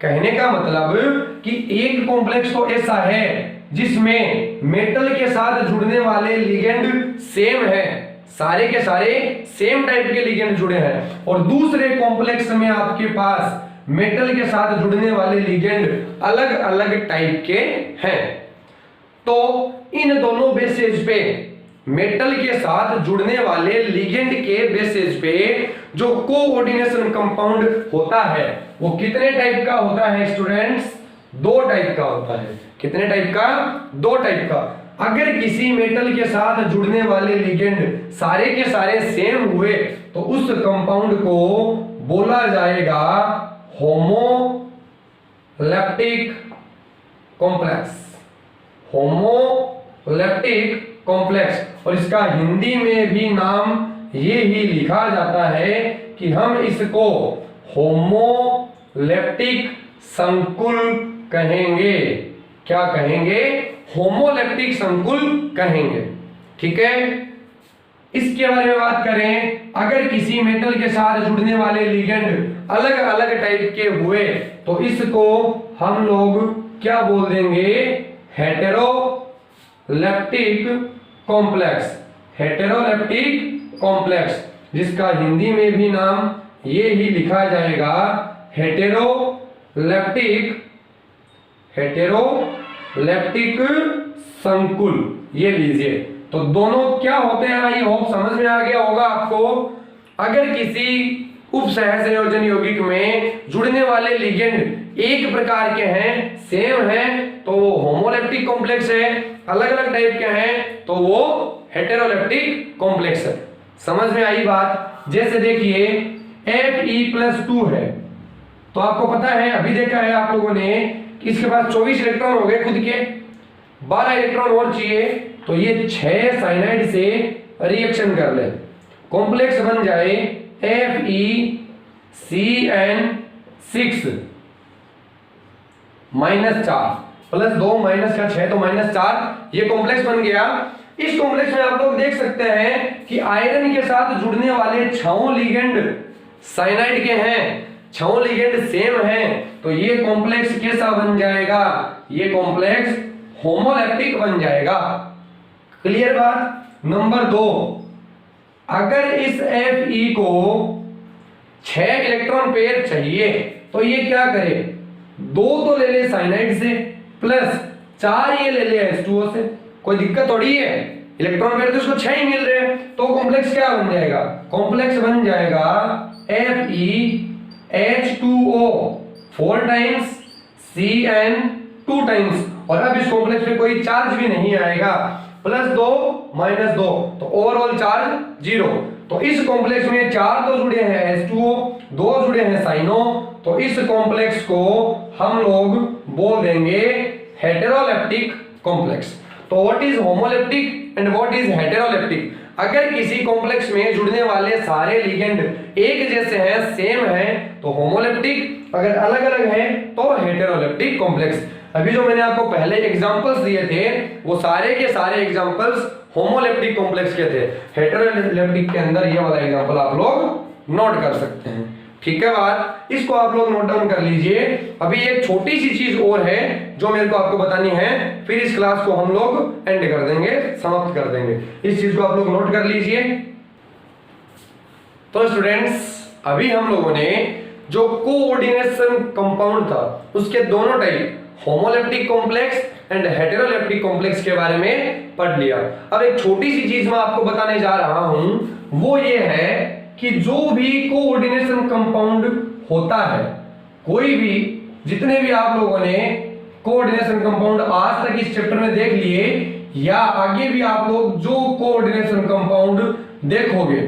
S1: कहने का मतलब कि एक कॉम्प्लेक्स तो ऐसा है जिसमें मेटल के साथ जुड़ने वाले लिगेंड सेम है, सारे के सारे सेम टाइप के लिगेंड जुड़े हैं, और दूसरे कॉम्प्लेक्स में आपके पास मेटल के साथ जुड़ने वाले लिगेंड अलग अलग टाइप के हैं। तो इन दोनों बेसिस पे, मेटल के साथ जुड़ने वाले लिगेंड के बेसिस पे जो कोऑर्डिनेशन कंपाउंड होता है वो कितने टाइप का होता है स्टूडेंट्स? 2 टाइप का होता है। कितने टाइप का? 2 टाइप का। अगर किसी मेटल के साथ जुड़ने वाले लिगेंड सारे के सारे सेम हुए तो उस कंपाउंड को बोला जाएगा होमोलैप्टिक कॉम्प्लेक्स। होमोलैप्टिक कॉम्प्लेक्स, और इसका हिंदी में भी नाम ये ही लिखा जाता है कि हम इसको होमोलैप्टिक संकुल कहेंगे। क्या कहेंगे? होमोलैप्टिक संकुल कहेंगे। ठीक है, इसके बारे में बात करें, अगर किसी मेटल के साथ जुड़ने वाले लिगेंड अलग अलग टाइप के हुए तो इसको हम लोग क्या बोल देंगे? हेटेरोलैप्टिक कॉम्प्लेक्स। हेटेरोलैप्टिक कॉम्प्लेक्स, जिसका हिंदी में भी नाम ये ही लिखा जाएगा हेटेरोलैप्टिक संकुल। ये लीजिए, तो दोनों क्या होते हैं, आई होप समझ में आ गया होगा आपको। अगर किसी उपसह संयोजन यौगिक में जुड़ने वाले लिगेंड एक प्रकार के हैं, सेम हैं, तो वो होमोलैप्टिक कॉम्प्लेक्स है। अलग अलग टाइप के हैं तो वो हेटेरोलैप्टिक कॉम्प्लेक्स है। समझ में आई बात। जैसे देखिए Fe+2 है, तो आपको पता है, अभी देखा है आप लोगों ने कि इसके पास 24 इलेक्ट्रॉन हो गए खुद के, 12 इलेक्ट्रॉन और चाहिए, तो ये 6 साइनाइड से रिएक्शन कर ले, कॉम्प्लेक्स बन जाए FeCN6 -4 +2 -6 तो -4, ये कॉम्प्लेक्स बन गया। इस कॉम्प्लेक्स में आप लोग देख सकते हैं कि आयरन के साथ जुड़ने वाले 6 लिगेंड साइनाइड के हैं, 6 लिगेंड सेम हैं, तो ये कॉम्प्लेक्स कैसा बन जाएगा? ये कॉम्प्लेक्स होमोलैप्टिक बन जाएगा। क्लियर बात। नंबर 2, अगर इस Fe को 6 इलेक्ट्रॉन पेयर चाहिए तो ये क्या करे, 2 तो ले ले साइनाइड से प्लस 4 ये ले ले H2O से। कोई दिक्कत थोड़ी है, इलेक्ट्रॉन पेयर तो इसको 6 ही मिल रहे हैं, तो कॉम्प्लेक्स क्या बन जाएगा, कॉम्प्लेक्स बन जाएगा FeH2O 4 टाइम्स Cn 2 टाइम्स, और अब इस कॉम्प्लेक्स में कोई चार्ज भी नहीं आएगा, +2 -2, तो ओवरऑल चार्ज 0। तो इस कॉम्प्लेक्स में 4 तो जुड़े हैं H2O, 2 जुड़े हैं साइनो, तो इस कॉम्प्लेक्स को हम लोग बोल देंगे हेटेरोलेप्टिक कॉम्प्लेक्स। तो what is homoleptic and what is heteroleptic. अगर किसी कॉम्प्लेक्स में जुड़ने वाले सारे लिगेंड एक जैसे हैं, सेम हैं, तो होमोलेप्टिक, अगर अलग अलग हैं तो हेटेरोलेप्टिक कॉम्प्लेक्स। अभी जो मैंने आपको पहले एग्जांपल्स दिए थे वो सारे के सारे एग्जांपल्स होमोलेप्टिक कॉम्प्लेक्स के थे। हेटेरोलेप्टिक के अंदर ये वाला एग्जांपल आप लोग नोट कर सकते हैं। ठीक है बात, इसको आप लोग नोट डाउन कर लीजिए। अभी एक छोटी सी चीज और है जो मेरे को आपको बतानी है, फिर इस क्लास को हम लोग एंड कर देंगे, समाप्त कर देंगे। इस चीज को आप लोग नोट कर लीजिए। तो स्टूडेंट्स, अभी हम लोगों ने जो कोऑर्डिनेशन कंपाउंड था उसके दोनों type, homoleptic complex and heteroleptic complex के बारे में पढ़ लिया। अब एक छोटी सी चीज मैं आपको बताने जा रहा हूं, वो ये है कि जो भी कोऑर्डिनेशन कंपाउंड होता है, कोई भी, जितने भी आप लोगों ने कोऑर्डिनेशन कंपाउंड आज तक इस चैप्टर में देख लिए या आगे भी आप लोग जो कोऑर्डिनेशन कंपाउंड देखोगे,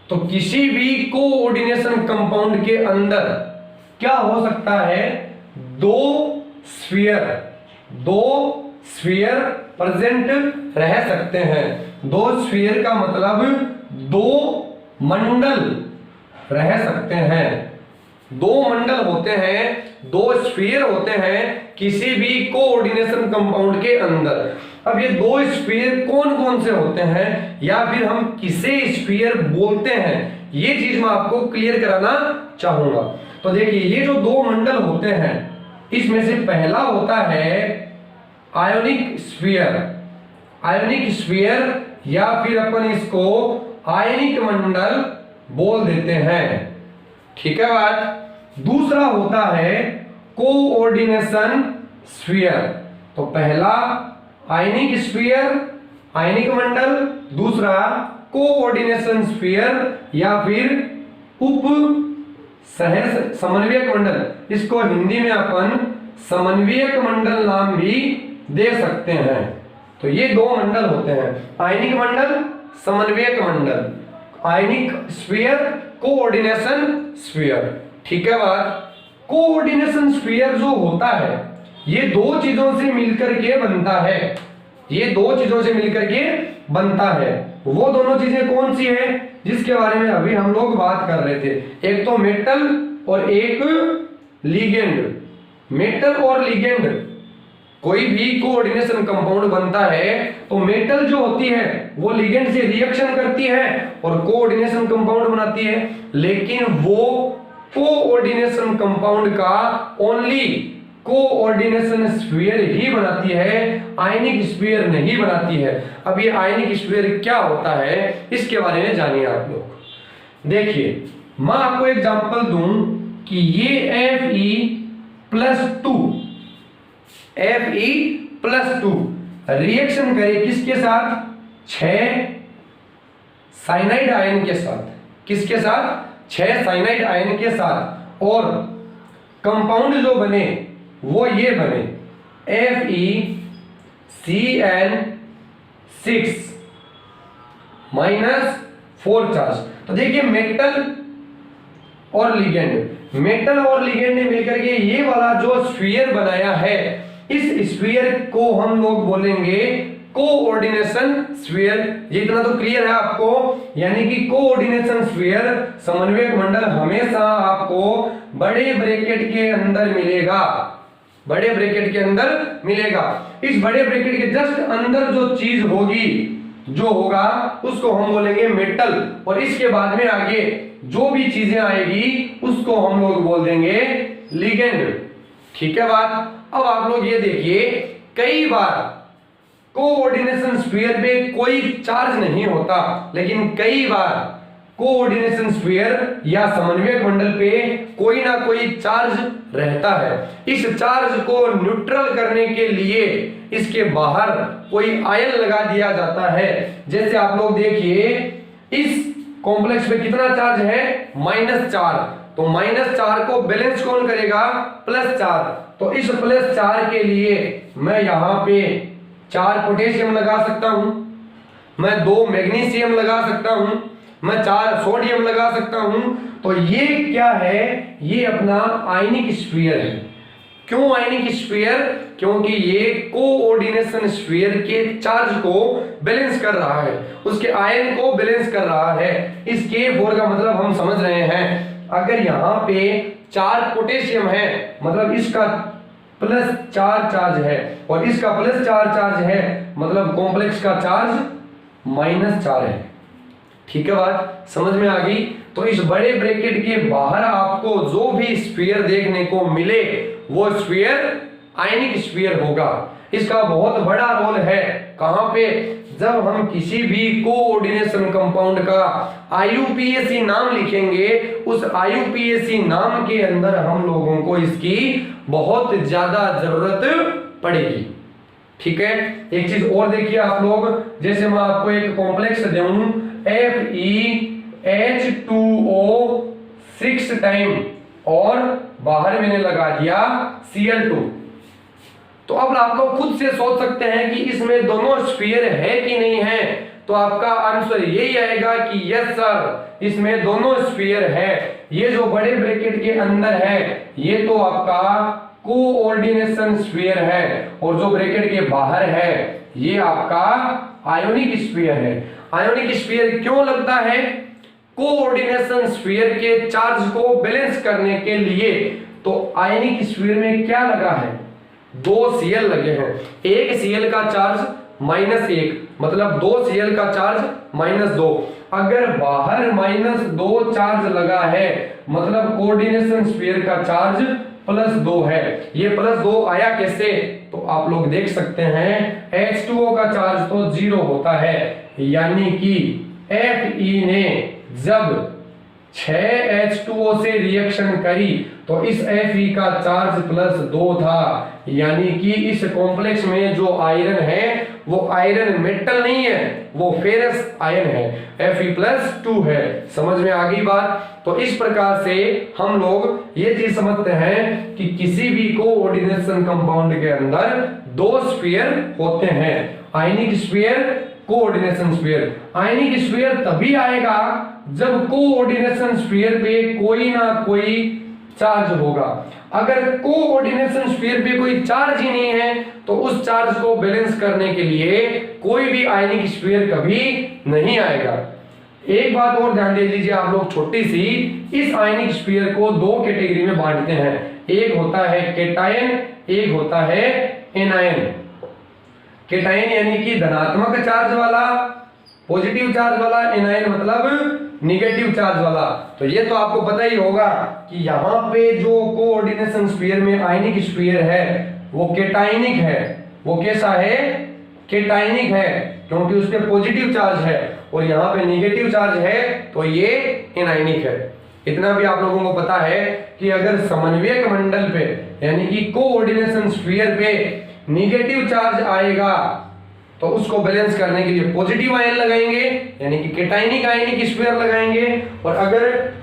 S1: तो किसी भी कोऑर्डिनेशन कंपाउंड के अंदर क्या हो सकता है, दो स्फीयर प्रेजेंट रह सकते हैं। 2 स्फीयर का मतलब 2 मंडल रह सकते हैं। 2 मंडल होते हैं, 2 स्फीयर होते हैं किसी भी कोऑर्डिनेशन कंपाउंड के अंदर। अब ये 2 स्फीयर कौन कौन से होते हैं या फिर हम किसे स्फीयर बोलते हैं, ये चीज मैं आपको क्लियर कराना चाहूंगा। तो देखिए, ये जो 2 मंडल होते हैं इसमें से पहला होता है आयोनिक स्फीयर या फिर अपन इसको आयनिक मंडल बोल देते हैं। ठीक है बात। दूसरा होता है कोऑर्डिनेशन स्फीयर। तो पहला आयनिक स्फीयर, आयनिक मंडल, दूसरा कोऑर्डिनेशन स्फीयर या फिर उप समन्वयक मंडल। इसको हिंदी में अपन समन्वयक मंडल नाम भी दे सकते हैं। तो ये 2 मंडल होते हैं, आयनिक मंडल, समन्वयक मंडल, आयनिक स्फीयर, कोऑर्डिनेशन स्फीयर। ठीक है बात। कोऑर्डिनेशन स्फीयर जो होता है ये 2 चीजों से मिलकर के बनता है, ये 2 चीजों से मिलकर के बनता है। वो दोनों चीजें कौन सी है जिसके बारे में अभी हम लोग बात कर रहे थे, एक तो मेटल और एक लिगेंड। मेटल और लिगेंड, कोई भी कोऑर्डिनेशन कंपाउंड बनता है तो मेटल जो होती है वो लिगेंड से रिएक्शन करती है और कोऑर्डिनेशन कंपाउंड बनाती है, लेकिन वो कोऑर्डिनेशन कंपाउंड का ओनली कोऑर्डिनेशन स्फीयर ही बनाती है, आयनिक स्फीयर नहीं बनाती है। अब ये आयनिक स्फीयर क्या होता है इसके बारे में जानिए आप लोग। देखिए, मैं आपको एग्जांपल दूं कि ये Fe+2 रिएक्शन करे किसके साथ, 6 साइनाइड आयन के साथ। किसके साथ, 6 साइनाइड आयन के साथ, और कंपाउंड जो बने वो ये बने FeCN6 -4 चार्ज। तो देखिए, मेटल और लिगेंड ने मिलकर के ये वाला जो स्फीयर बनाया है, इस स्फीयर को हम लोग बोलेंगे कोऑर्डिनेशन स्फीयर। ये इतना तो क्लियर है आपको, यानी कि कोऑर्डिनेशन स्फीयर, समन्वयक मंडल हमेशा आपको बड़े ब्रैकेट के अंदर मिलेगा, बड़े ब्रैकेट के अंदर मिलेगा। इस बड़े ब्रैकेट के जस्ट अंदर जो चीज होगी, जो होगा उसको हम बोलेंगे मेटल, और इसके बाद में आगे जो भी चीजें आएगी उसको हम लोग बोल देंगे लिगेंड। ठीक है बात। अब आप लोग ये देखिए कई बार कोऑर्डिनेशन स्फीयर पे कोई चार्ज नहीं होता, लेकिन कई बार कोऑर्डिनेशन स्फीयर या समन्वयक मंडल पे कोई ना कोई चार्ज रहता है। इस चार्ज को न्यूट्रल करने के लिए इसके बाहर कोई आयन लगा दिया जाता है। जैसे आप लोग देखिए, इस कॉम्प्लेक्स में कितना चार्ज है, -4, तो -4 को बैलेंस कौन करेगा, +4। तो इस +4 के लिए मैं यहां पे 4 पोटेशियम लगा सकता हूं, मैं 2 मैग्नीशियम लगा सकता हूं, मैं 4 सोडियम लगा सकता हूं। तो ये क्या है, ये अपना आयनिक स्फीयर है। क्यों आयनिक स्फीयर, क्योंकि ये कोऑर्डिनेशन स्फीयर के चार्ज को बैलेंस कर रहा है, उसके आयन को बैलेंस कर रहा है। इस K4 का मतलब हम समझ रहे हैं। अगर यहाँ पे 4 पोटेशियम है, मतलब इसका +4 चार्ज है और इसका +4 चार्ज है, मतलब कॉम्प्लेक्स का चार्ज -4 है। ठीक है, बात समझ में आ गई। तो इस बड़े ब्रैकेट के बाहर आपको जो भी स्फीयर देखने को मिले वो स्फीयर आयनिक स्फीयर होगा। इसका बहुत बड़ा रोल है कहां पे, जब हम किसी भी कोऑर्डिनेशन कंपाउंड का IUPAC नाम लिखेंगे, उस IUPAC नाम के अंदर हम लोगों को इसकी बहुत ज्यादा जरूरत पड़ेगी। ठीक है, एक चीज और देखिए आप लोग, जैसे मैं आपको एक कॉम्प्लेक्स दूं FeH2O 6 टाइम और बाहर मैंने लगा दिया Cl2, तो अब आप लोग खुद से सोच सकते हैं कि इसमें दोनों स्फीयर है कि नहीं है। तो आपका आंसर यही आएगा कि यस सर, इसमें दोनों स्फीयर है। ये जो बड़े ब्रैकेट के अंदर है ये तो आपका कोऑर्डिनेशन स्फीयर है, और जो ब्रैकेट के बाहर है ये आपका आयोनिक स्फीयर है। आयोनिक स्फीयर क्यों लगता है, कोऑर्डिनेशन स्फीयर के चार्ज को बैलेंस करने के लिए। तो आयनिक स्फीयर में क्या लगा है, 2 Cl लगे हैं। एक Cl का चार्ज -1, मतलब 2 Cl का चार्ज -2। अगर बाहर -2 चार्ज लगा है, मतलब कोऑर्डिनेशन स्फीयर का चार्ज +2 है। ये +2 आया कैसे, तो आप लोग देख सकते हैं H2O का चार्ज तो 0 होता है, यानी कि Fe ने जब 6H2O से रिएक्शन करी तो इस Fe का चार्ज +2 था, यानी कि इस कॉम्प्लेक्स में जो आयरन है वो आयरन मेटल नहीं है, वो फेरस आयन है, Fe+2 है। समझ में आ गई बात। तो इस प्रकार से हम लोग ये चीज समझते हैं कि किसी भी कोऑर्डिनेशन कंपाउंड के अंदर 2 स्फीयर होते हैं, आयनिक स्फीयर, कोऑर्डिनेशन स्फीयर। आयनिक स्फीयर तभी आएगा जब कोऑर्डिनेशन स्फीयर पे कोई ना कोई चार्ज होगा। अगर कोऑर्डिनेशन स्फीयर पे कोई चार्ज ही नहीं है तो उस चार्ज को बैलेंस करने के लिए कोई भी आयनिक स्फीयर कभी नहीं आएगा। एक बात और ध्यान दे लीजिए आप लोग, छोटी सी, इस आयनिक स्फीयर को 2 कैटेगरी में बांटते हैं। एक होता है केटायन, एक होता है एनायन। केटायन यानी कि धनात्मक चार्ज वाला, पॉजिटिव चार्ज वाला, एनायन मतलब निगेटिव चार्ज वाला। तो ये तो आपको पता ही होगा कि यहाँ पे जो कोऑर्डिनेशन स्फीयर में आयनिक स्फीयर है वो केटायनिक है। वो कैसा है, केटायनिक है, क्योंकि उस पे पॉजिटिव चार्ज है, और यहाँ पे निगेटिव चार्ज है तो ये एनायनिक है। इतना भी आप लोगों को पता है कि अगर समन्वयक मंडल पे यानी कि कोऑर्डिनेशन स्फीयर पे निगेटिव चार्ज आएगा तो उसको बैलेंस करने के लिए पॉजिटिव आयन लगाएंगे, यानी कि केटायनिक आयनिक स्फीयर लगाएंगे। और अगर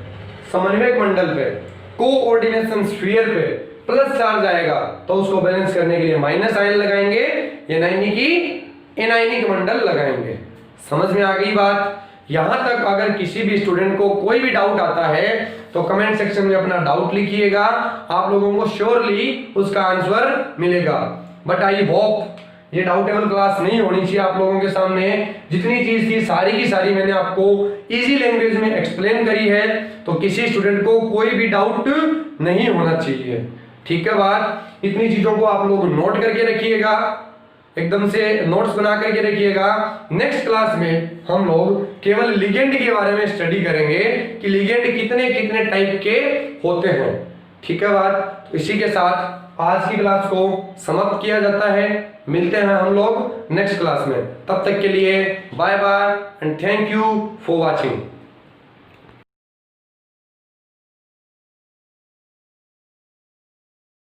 S1: समन्वयक मंडल पे, कोऑर्डिनेशन स्फीयर पे प्लस चार्ज आएगा तो उसको बैलेंस करने के लिए माइनस आयन लगाएंगे, यानी कि एनायनिक मंडल लगाएंगे। समझ में आ गई बात। यहां तक अगर किसी भी स्टूडेंट को कोई भी डाउट आता है तो कमेंट सेक्शन में अपना डाउट लिखिएगा, आप लोगों को श्योरली उसका आंसर मिलेगा। बट आई होप ये डाउटेबल क्लास नहीं होनी चाहिए आप लोगों के सामने। जितनी चीज थी सारी की सारी मैंने आपको इजी लैंग्वेज में एक्सप्लेन करी है, तो किसी स्टूडेंट को कोई भी डाउट नहीं होना चाहिए। ठीक है बात। इतनी चीजों को आप लोग नोट करके रखिएगा, एकदम से नोट्स बना करके रखिएगा। नेक्स्ट क्लास में हम लोग केवल लिगेंड के बारे में स्टडी करेंगे कि लिगेंड कितने कितने टाइप के होते हैं। ठीक है बात। तो इसी के साथ आज की क्लास को समाप्त किया जाता है। मिलते हैं हम लोग नेक्स्ट क्लास में, तब तक के लिए bye bye and thank you for watching.